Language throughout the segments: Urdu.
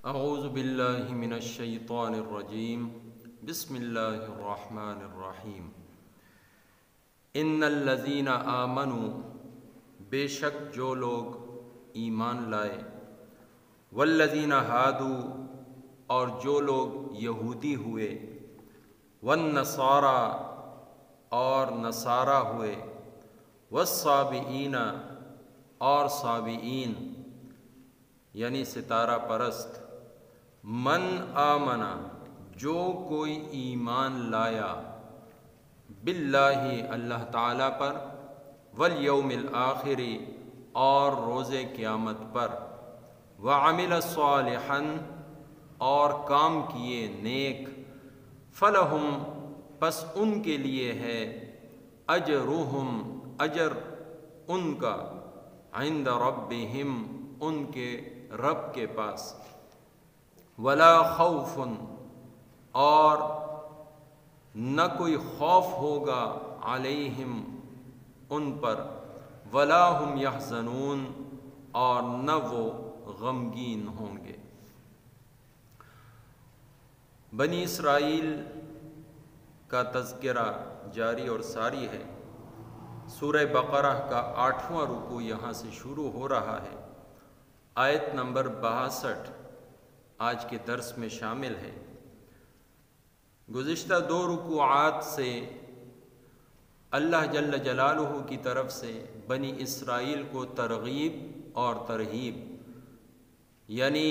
اعوذ باللہ من الشیطان الرجیم بسم اللہ الرحمن الرحیم ان الذین آمنوا بے شک جو لوگ ایمان لائے، والذین ہادوا اور جو لوگ یہودی ہوئے، والنصارى اور نصارہ ہوئے، والصابئین اور صابئین یعنی ستارہ پرست، من آمنا جو کوئی ایمان لایا، باللہ اللہ تعالیٰ پر، والیوم الآخر اور روز قیامت پر، وعمل صالحا اور کام کیے نیک، فلہم پس ان کے لیے ہے اجرہم اجر ان کا، عند ربہم ان کے رب کے پاس، ولا خوف اور نہ کوئی خوف ہوگا، علیہم ان پر، ولا ہم یحزنون اور نہ وہ غمگین ہوں گے۔ بنی اسرائیل کا تذکرہ جاری اور ساری ہے۔ سورہ بقرہ کا 8واں رکوع یہاں سے شروع ہو رہا ہے۔ آیت نمبر 62 آج کے درس میں شامل ہے۔ گزشتہ 2 رکوعات سے اللہ جل جلالہ کی طرف سے بنی اسرائیل کو ترغیب اور ترہیب، یعنی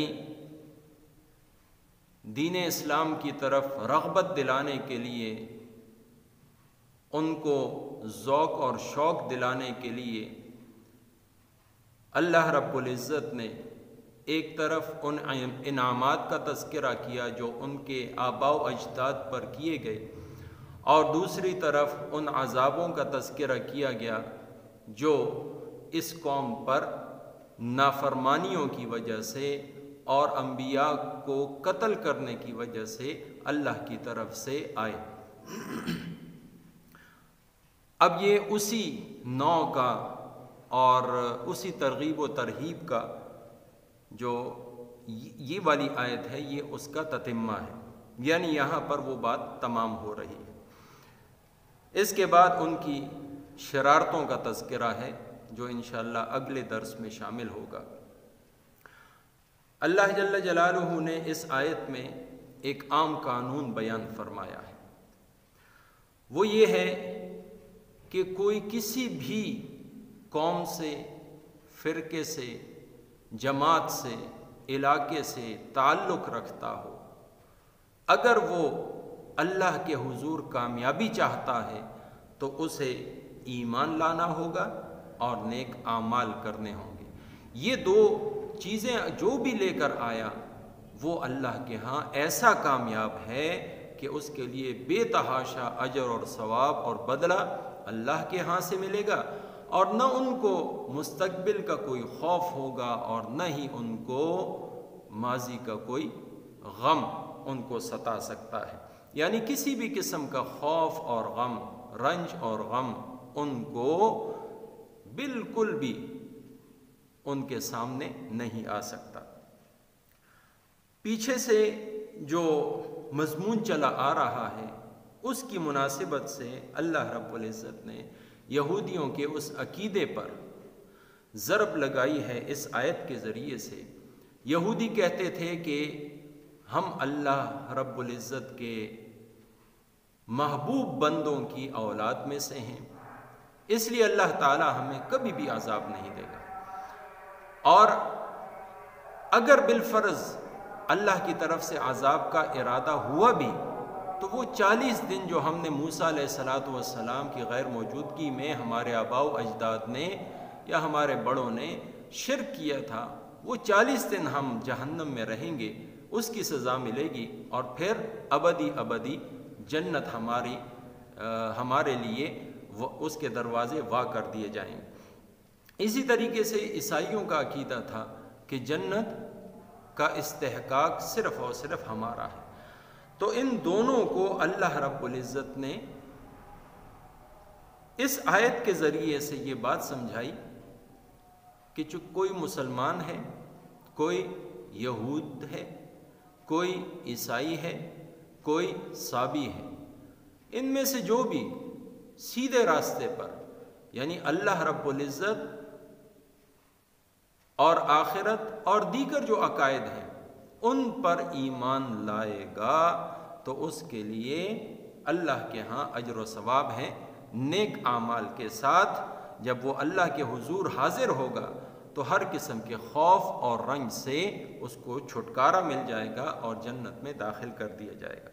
دین اسلام کی طرف رغبت دلانے کے لیے، ان کو ذوق اور شوق دلانے کے لیے اللہ رب العزت نے ایک طرف ان انعامات کا تذکرہ کیا جو ان کے آباء و اجداد پر کیے گئے، اور دوسری طرف ان عذابوں کا تذکرہ کیا گیا جو اس قوم پر نافرمانیوں کی وجہ سے اور انبیاء کو قتل کرنے کی وجہ سے اللہ کی طرف سے آئے۔ اب یہ اسی نوع کا اور اسی ترغیب و ترہیب کا جو یہ والی آیت ہے، یہ اس کا تتمہ ہے، یعنی یہاں پر وہ بات تمام ہو رہی ہے۔ اس کے بعد ان کی شرارتوں کا تذکرہ ہے جو انشاءاللہ اگلے درس میں شامل ہوگا۔ اللہ جل جلالہ نے اس آیت میں ایک عام قانون بیان فرمایا ہے، وہ یہ ہے کہ کوئی کسی بھی قوم سے، فرقے سے، جماعت سے، علاقے سے تعلق رکھتا ہو، اگر وہ اللہ کے حضور کامیابی چاہتا ہے تو اسے ایمان لانا ہوگا اور نیک اعمال کرنے ہوں گے۔ یہ 2 چیزیں جو بھی لے کر آیا وہ اللہ کے ہاں ایسا کامیاب ہے کہ اس کے لیے بے تحاشا اجر اور ثواب اور بدلہ اللہ کے ہاں سے ملے گا، اور نہ ان کو مستقبل کا کوئی خوف ہوگا اور نہ ہی ان کو ماضی کا کوئی غم ان کو ستا سکتا ہے، یعنی کسی بھی قسم کا خوف اور غم، رنج اور غم ان کو بالکل بھی ان کے سامنے نہیں آ سکتا۔ پیچھے سے جو مضمون چلا آ رہا ہے اس کی مناسبت سے اللہ رب العزت نے یہودیوں کے اس عقیدے پر ضرب لگائی ہے اس آیت کے ذریعے سے۔ یہودی کہتے تھے کہ ہم اللہ رب العزت کے محبوب بندوں کی اولاد میں سے ہیں، اس لیے اللہ تعالی ہمیں کبھی بھی عذاب نہیں دے گا، اور اگر بالفرض اللہ کی طرف سے عذاب کا ارادہ ہوا بھی تو وہ 40 دن جو ہم نے موسیٰ علیہ السلام کی غیر موجودگی میں ہمارے آباء و اجداد نے یا ہمارے بڑوں نے شرک کیا تھا، وہ 40 دن ہم جہنم میں رہیں گے، اس کی سزا ملے گی، اور پھر ابدی ابدی جنت ہمارے لیے اس کے دروازے وا کر دیے جائیں گے۔ اسی طریقے سے عیسائیوں کا عقیدہ تھا کہ جنت کا استحقاق صرف اور صرف ہمارا ہے۔ تو ان دونوں کو اللہ رب العزت نے اس آیت کے ذریعے سے یہ بات سمجھائی کہ کوئی مسلمان ہے، کوئی یہود ہے کوئی عیسائی ہے، کوئی سابی ہے، ان میں سے جو بھی سیدھے راستے پر یعنی اللہ رب العزت اور آخرت اور دیگر جو عقائد ہیں ان پر ایمان لائے گا تو اس کے لیے اللہ کے ہاں اجر و ثواب ہے، نیک اعمال کے ساتھ جب وہ اللہ کے حضور حاضر ہوگا تو ہر قسم کے خوف اور رنج سے اس کو چھٹکارا مل جائے گا اور جنت میں داخل کر دیا جائے گا۔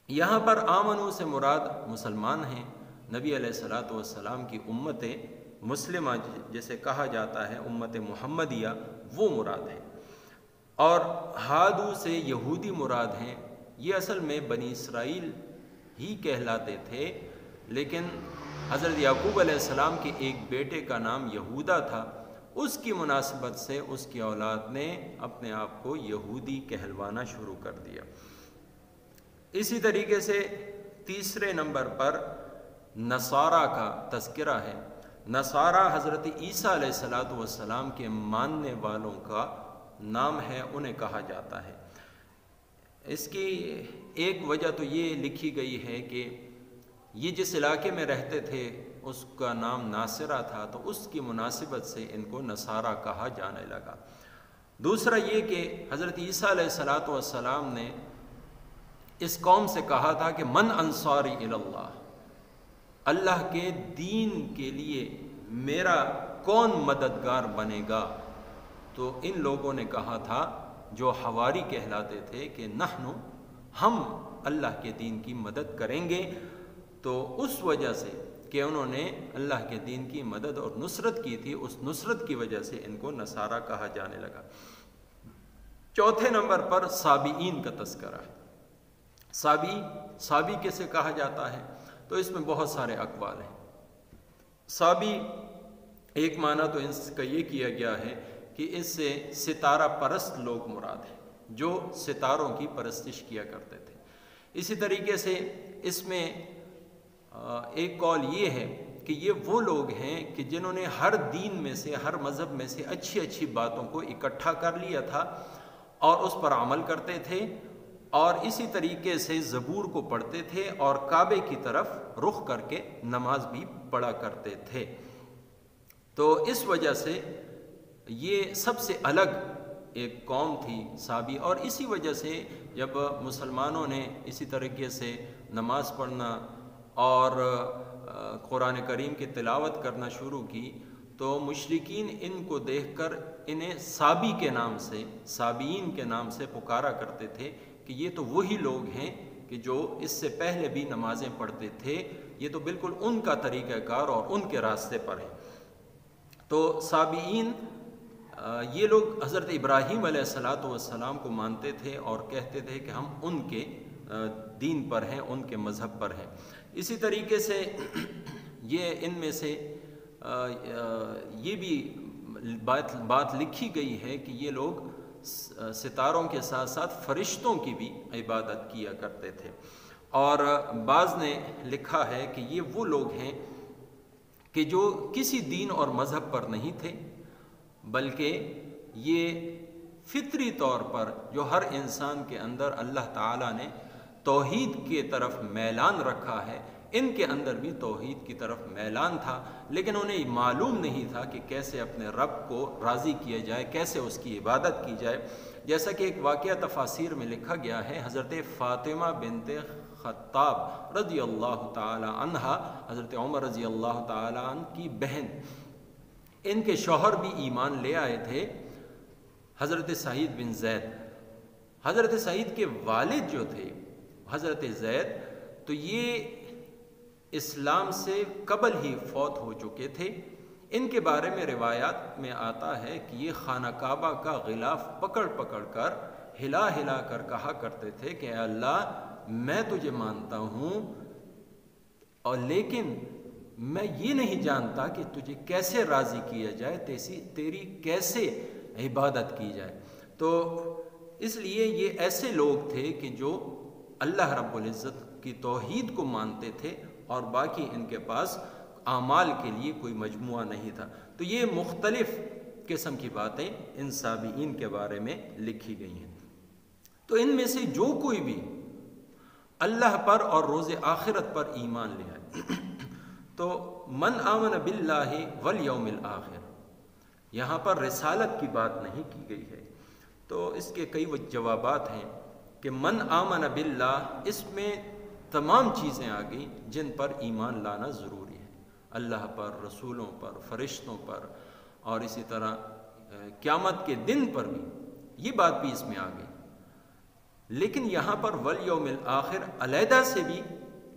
یہاں پر آمنو سے مراد مسلمان ہیں، نبی علیہ الصلوۃ والسلام کی امت مسلمہ جسے کہا جاتا ہے، امت محمدیہ، وہ مراد ہے۔ اور ہادو سے یہودی مراد ہیں، یہ اصل میں بنی اسرائیل ہی کہلاتے تھے، لیکن حضرت یعقوب علیہ السلام کے ایک بیٹے کا نام یہودا تھا، اس کی مناسبت سے اس کی اولاد نے اپنے آپ کو یہودی کہلوانا شروع کر دیا۔ اسی طریقے سے تیسرے نمبر پر نصارہ کا تذکرہ ہے۔ نصارہ حضرت عیسیٰ علیہ السلام کے ماننے والوں کا نام ہے، انہیں کہا جاتا ہے۔ اس کی ایک وجہ تو یہ لکھی گئی ہے کہ یہ جس علاقے میں رہتے تھے اس کا نام ناصرہ تھا، تو اس کی مناسبت سے ان کو نصارہ کہا جانے لگا۔ دوسرا یہ کہ حضرت عیسیٰ علیہ السلام نے اس قوم سے کہا تھا کہ من انصاری الی اللہ، اللہ کے دین کے لیے میرا کون مددگار بنے گا؟ تو ان لوگوں نے کہا تھا جو حواری کہلاتے تھے کہ نحنو، ہم اللہ کے دین کی مدد کریں گے۔ تو اس وجہ سے کہ انہوں نے اللہ کے دین کی مدد اور نصرت کی تھی، اس نصرت کی وجہ سے ان کو نصارہ کہا جانے لگا۔ چوتھے نمبر پر سابئین کا تذکرہ ہے۔ سابی کسے کہا جاتا ہے؟ تو اس میں بہت سارے اقوال ہیں۔ سابی ایک معنی تو اس کا یہ کیا گیا ہے کہ اس سے ستارہ پرست لوگ مراد ہیں، جو ستاروں کی پرستش کیا کرتے تھے۔ اسی طریقے سے اس میں ایک قول یہ ہے کہ یہ وہ لوگ ہیں کہ جنہوں نے ہر دین میں سے، ہر مذہب میں سے اچھی اچھی باتوں کو اکٹھا کر لیا تھا اور اس پر عمل کرتے تھے، اور اسی طریقے سے زبور کو پڑھتے تھے اور کعبے کی طرف رخ کر کے نماز بھی پڑھا کرتے تھے۔ تو اس وجہ سے یہ سب سے الگ ایک قوم تھی سابی، اور اسی وجہ سے جب مسلمانوں نے اسی طریقے سے نماز پڑھنا اور قرآن کریم کی تلاوت کرنا شروع کی تو مشرکین ان کو دیکھ کر انہیں سابی کے نام سے، سابیین کے نام سے پکارا کرتے تھے کہ یہ تو وہی لوگ ہیں کہ جو اس سے پہلے بھی نمازیں پڑھتے تھے، یہ تو بالکل ان کا طریقہ کار اور ان کے راستے پر ہیں۔ تو سابیین یہ لوگ حضرت ابراہیم علیہ السلام کو مانتے تھے اور کہتے تھے کہ ہم ان کے دین پر ہیں، ان کے مذہب پر ہیں۔ اسی طریقے سے یہ ان میں سے یہ بھی بات لکھی گئی ہے کہ یہ لوگ ستاروں کے ساتھ ساتھ فرشتوں کی بھی عبادت کیا کرتے تھے، اور بعض نے لکھا ہے کہ یہ وہ لوگ ہیں کہ جو کسی دین اور مذہب پر نہیں تھے، بلکہ یہ فطری طور پر جو ہر انسان کے اندر اللہ تعالیٰ نے توحید کی طرف میلان رکھا ہے، ان کے اندر بھی توحید کی طرف میلان تھا، لیکن انہیں معلوم نہیں تھا کہ کیسے اپنے رب کو راضی کیا جائے، کیسے اس کی عبادت کی جائے۔ جیسا کہ ایک واقعہ تفاسیر میں لکھا گیا ہے، حضرت فاطمہ بنت خطاب رضی اللہ تعالی عنہا، حضرت عمر رضی اللہ تعالی عنہ کی بہن، ان کے شوہر بھی ایمان لے آئے تھے، حضرت سعید بن زید۔ حضرت سعید کے والد جو تھے حضرت زید، تو یہ اسلام سے قبل ہی فوت ہو چکے تھے۔ ان کے بارے میں روایات میں آتا ہے کہ یہ خانہ کعبہ کا غلاف پکڑ پکڑ کر، ہلا ہلا کر کہا کرتے تھے کہ اے اللہ، میں تجھے مانتا ہوں، اور لیکن میں یہ نہیں جانتا کہ تجھے کیسے راضی کیا جائے، تیری کیسے عبادت کی جائے۔ تو اس لیے یہ ایسے لوگ تھے کہ جو اللہ رب العزت کی توحید کو مانتے تھے اور باقی ان کے پاس اعمال کے لیے کوئی مجموعہ نہیں تھا۔ تو یہ مختلف قسم کی باتیں ان سابئین کے بارے میں لکھی گئی ہیں۔ تو ان میں سے جو کوئی بھی اللہ پر اور روز آخرت پر ایمان لے آئے تو من آمن باللہ والیوم الآخر، یہاں پر رسالت کی بات نہیں کی گئی ہے، تو اس کے کئی جوابات ہیں کہ من آمن باللہ اس میں تمام چیزیں آ گئیں جن پر ایمان لانا ضروری ہے، اللہ پر، رسولوں پر، فرشتوں پر، اور اسی طرح قیامت کے دن پر بھی یہ بات بھی اس میں آ گئی۔ لیکن یہاں پر والیوم الآخر علیحدہ سے بھی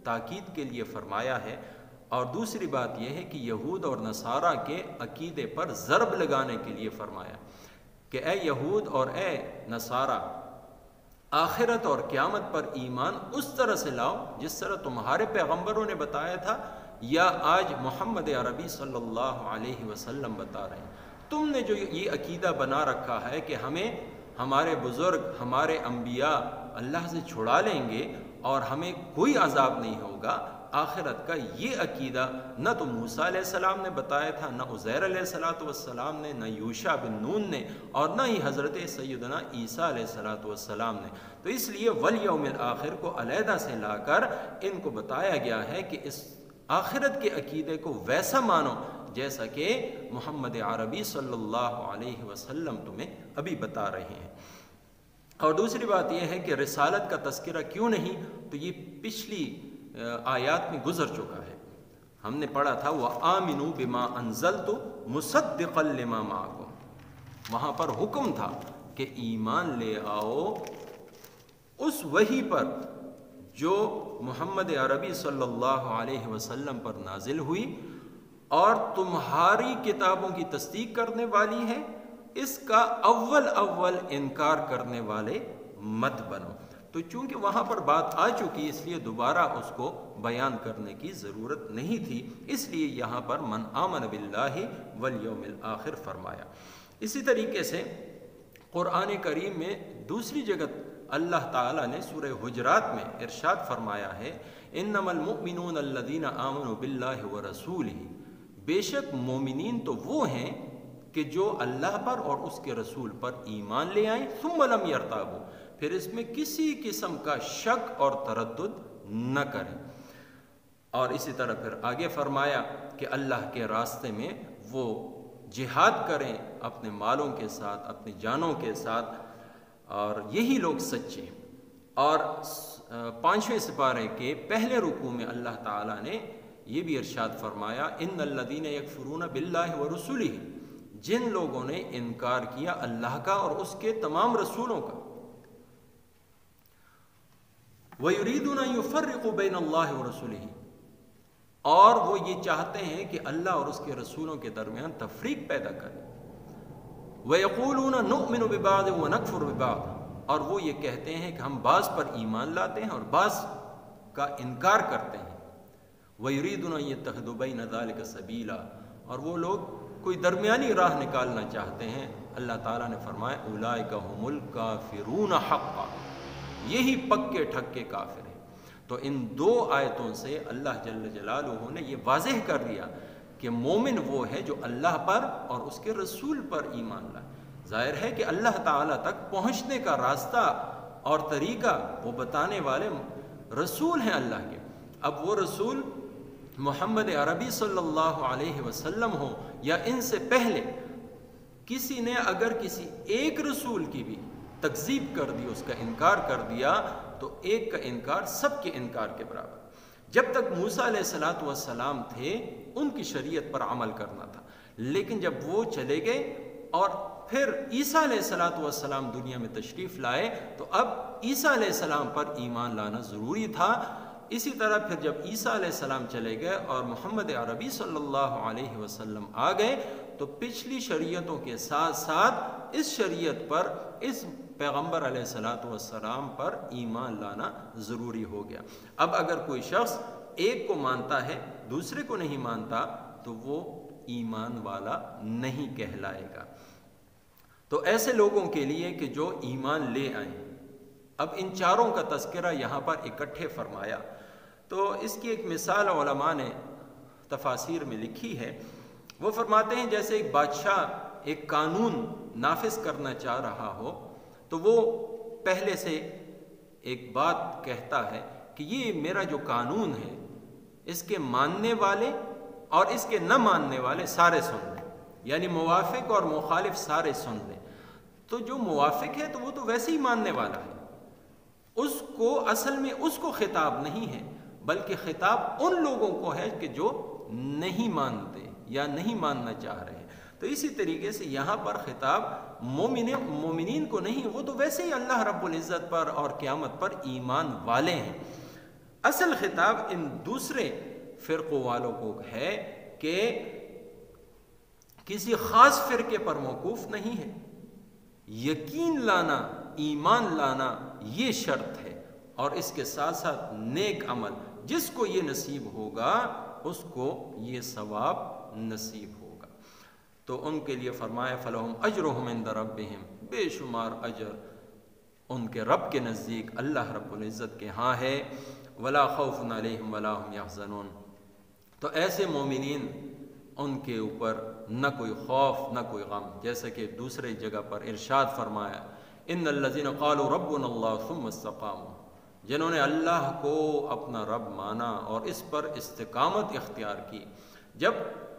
تاکید کے لیے فرمایا ہے، اور دوسری بات یہ ہے کہ یہود اور نصارہ کے عقیدے پر ضرب لگانے کے لیے فرمایا کہ اے یہود اور اے نصارہ، آخرت اور قیامت پر ایمان اس طرح سے لاؤ جس طرح تمہارے پیغمبروں نے بتایا تھا یا آج محمد عربی صلی اللہ علیہ وسلم بتا رہے ہیں۔ تم نے جو یہ عقیدہ بنا رکھا ہے کہ ہمیں ہمارے بزرگ، ہمارے انبیاء اللہ سے چھڑا لیں گے اور ہمیں کوئی عذاب نہیں ہوگا، آخرت کا یہ عقیدہ نہ تو موسیٰ علیہ السلام نے بتایا تھا، نہ عزیر علیہ السلام نے، نہ یوشع بن نون نے، اور نہ ہی حضرت سیدنا عیسیٰ علیہ السلام نے۔ تو اس لیے والیوم الآخر کو علیحدہ سے لا کر ان کو بتایا گیا ہے کہ اس آخرت کے عقیدے کو ویسا مانو جیسا کہ محمد عربی صلی اللہ علیہ وسلم تمہیں ابھی بتا رہے ہیں۔ اور دوسری بات یہ ہے کہ رسالت کا تذکرہ کیوں نہیں، تو یہ پچھلی آیات میں گزر چکا ہے، ہم نے پڑھا تھا وَآمِنُوا بِمَا أَنزَلْتُ مُصَدِّقًا لِمَا مَعَكُمْ، وہاں پر حکم تھا کہ ایمان لے آؤ اس وحی پر جو محمد عربی صلی اللہ علیہ وسلم پر نازل ہوئی اور تمہاری کتابوں کی تصدیق کرنے والی ہے، اس کا اول انکار کرنے والے مت بنو۔ تو چونکہ وہاں پر بات آ چکی اس لیے دوبارہ اس کو بیان کرنے کی ضرورت نہیں تھی، اس لیے یہاں پر من آمن باللہ والیوم الآخر فرمایا۔ اسی طریقے سے قرآن کریم میں دوسری جگہ اللہ تعالیٰ نے سورہ حجرات میں ارشاد فرمایا ہے انما المؤمنون الذین آمنوا باللہ ورسولہ، بے شک مومنین تو وہ ہیں کہ جو اللہ پر اور اس کے رسول پر ایمان لے آئیں، ثم لم یرتابوا، پھر اس میں کسی قسم کا شک اور تردد نہ کریں۔ اور اسی طرح پھر آگے فرمایا کہ اللہ کے راستے میں وہ جہاد کریں اپنے مالوں کے ساتھ، اپنی جانوں کے ساتھ، اور یہی لوگ سچے۔ اور 5ویں سپارے کے پہلے رکوع میں اللہ تعالیٰ نے یہ بھی ارشاد فرمایا ان الذین یکفرون باللہ ورسلہ، جن لوگوں نے انکار کیا اللہ کا اور اس کے تمام رسولوں کا، وَيُرِيدُونَ أَن يُفَرِّقُوا بَيْنَ اللَّهِ وَرَسُولِهِ، اور وہ یہ چاہتے ہیں کہ اللہ اور اس کے رسولوں کے درمیان تفریق پیدا کریں، وَيَقُولُونَ نُؤْمِنُ بِبَعْضٍ وَنَكْفُرُ بِبَعْضٍ، اور وہ یہ کہتے ہیں کہ ہم بعض پر ایمان لاتے ہیں اور بعض کا انکار کرتے ہیں، وَيُرِيدُونَ أَن يَتَّخِذُوا بَيْنَ ذَلِكَ سَبِيلًا، اور وہ لوگ کوئی درمیانی راہ نکالنا چاہتے ہیں۔ اللہ تعالیٰ نے فرمایا اولئک ھم الکافرون حقا، یہی پکے ٹھکے کافر ہیں۔ تو ان دو آیتوں سے اللہ جل جلالہ نے یہ واضح کر دیا کہ مومن وہ ہے جو اللہ پر اور اس کے رسول پر ایمان لائے۔ ظاہر ہے کہ اللہ تعالیٰ تک پہنچنے کا راستہ اور طریقہ وہ بتانے والے رسول ہیں اللہ کے۔ اب وہ رسول محمد عربی صلی اللہ علیہ وسلم ہو یا ان سے پہلے کسی نے اگر کسی ایک رسول کی بھی تکذیب کر دی، اس کا انکار کر دیا، تو ایک کا انکار سب کے انکار کے برابر۔ جب تک موسیٰ علیہ السلام تھے ان کی شریعت پر عمل کرنا تھا، لیکن جب وہ چلے گئے اور پھر عیسیٰ علیہ السلام دنیا میں تشریف لائے تو اب عیسیٰ علیہ السلام پر ایمان لانا ضروری تھا۔ اسی طرح پھر جب عیسیٰ علیہ السلام چلے گئے اور محمد عربی صلی اللہ علیہ وسلم آ گئے تو پچھلی شریعتوں کے ساتھ ساتھ اس شریعت پر، اس پیغمبر علیہ السلام پر ایمان لانا ضروری ہو گیا۔ اب اگر کوئی شخص ایک کو مانتا ہے دوسرے کو نہیں مانتا تو وہ ایمان والا نہیں کہلائے گا۔ تو ایسے لوگوں کے لیے کہ جو ایمان لے آئیں، اب ان چاروں کا تذکرہ یہاں پر اکٹھے فرمایا، تو اس کی ایک مثال علماء نے تفاسیر میں لکھی ہے۔ وہ فرماتے ہیں جیسے ایک بادشاہ ایک قانون نافذ کرنا چاہ رہا ہو تو وہ پہلے سے ایک بات کہتا ہے کہ یہ میرا جو قانون ہے اس کے ماننے والے اور اس کے نہ ماننے والے سارے سن لیں، یعنی موافق اور مخالف سارے سن لیں۔ تو جو موافق ہے تو وہ تو ویسے ہی ماننے والا ہے، اس کو اصل میں اس کو خطاب نہیں ہے، بلکہ خطاب ان لوگوں کو ہے کہ جو نہیں مانتے یا نہیں ماننا چاہ رہے ہیں۔ تو اسی طریقے سے یہاں پر خطاب مومنین کو نہیں، وہ تو ویسے ہی اللہ رب العزت پر اور قیامت پر ایمان والے ہیں۔ اصل خطاب ان دوسرے فرقوں والوں کو ہے کہ کسی خاص فرقے پر موقوف نہیں ہے، یقین لانا، ایمان لانا یہ شرط ہے، اور اس کے ساتھ ساتھ نیک عمل، جس کو یہ نصیب ہوگا اس کو یہ ثواب نصیب ہوگا۔ تو ان کے لیے فرمایا فلہم اجرہم عند ربہم، بے شمار اجر ان کے رب کے نزدیک اللہ رب العزت کے ہاں ہے، ولا خوف علیہم ولا ہم یحزنون۔ تو ایسے مومنین ان کے اوپر نہ کوئی خوف نہ کوئی غم، جیسا کہ دوسرے جگہ پر ارشاد فرمایا ان الذین قالوا ربنا اللہ ثم استقاموا، جنہوں نے اللہ کو اپنا رب مانا اور اس پر استقامت اختیار کی، جب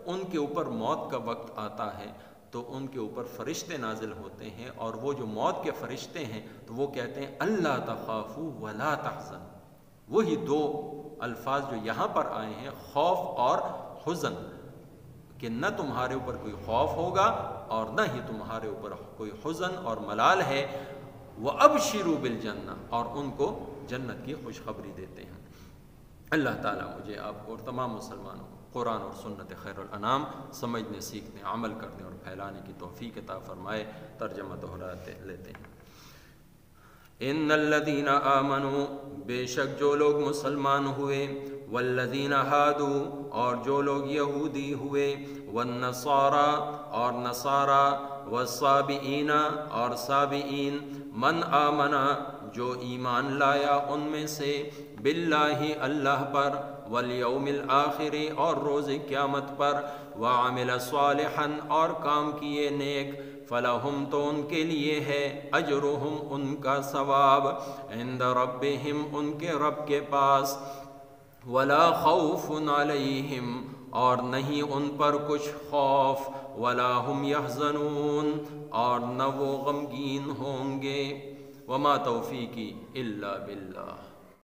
ان کے اوپر موت کا وقت آتا ہے تو ان کے اوپر فرشتے نازل ہوتے ہیں، اور وہ جو موت کے فرشتے ہیں تو وہ کہتے ہیں اللہ تخافوا ولا تحزنوا۔ وہی دو الفاظ جو یہاں پر آئے ہیں، خوف اور حزن، کہ نہ تمہارے اوپر کوئی خوف ہوگا اور نہ ہی تمہارے اوپر کوئی حزن اور ملال ہے، وَأَبْشِرُوا بِالْجَنَّةِ، اور ان کو جنت کی خوشخبری دیتے ہیں۔ اللہ تعالیٰ مجھے آپ کو اور تمام مسلمانوں کو قرآن اور سنت خیر الانام سمجھنے، سیکھنے، عمل کرنے اور پھیلانے کی توفیق عطا فرمائے۔ ترجمہ دہراتے لیتے ہیں۔ ان الذین آمنوا، بے شک جو لوگ مسلمان ہوئے، والذین ہادوا، اور جو لوگ یہودی ہوئے، والنصارى، اور نصارى، والصابئین، اور صابئین، من آمنا، جو ایمان لایا ان میں سے، باللہ اللہ پر، والیوم الآخر، اور روز قیامت پر، وعمل صالحا، اور کام کیے نیک، فلہم، تو ان کے لیے ہے، اجرہم، ان کا ثواب، عند ربہم، ان کے رب کے پاس، ولا خوف علیہم، اور نہیں ان پر کچھ خوف، ولا ہم یحزنون، اور نہ وہ غمگین ہوں گے۔ وما توفیقی الا باللہ۔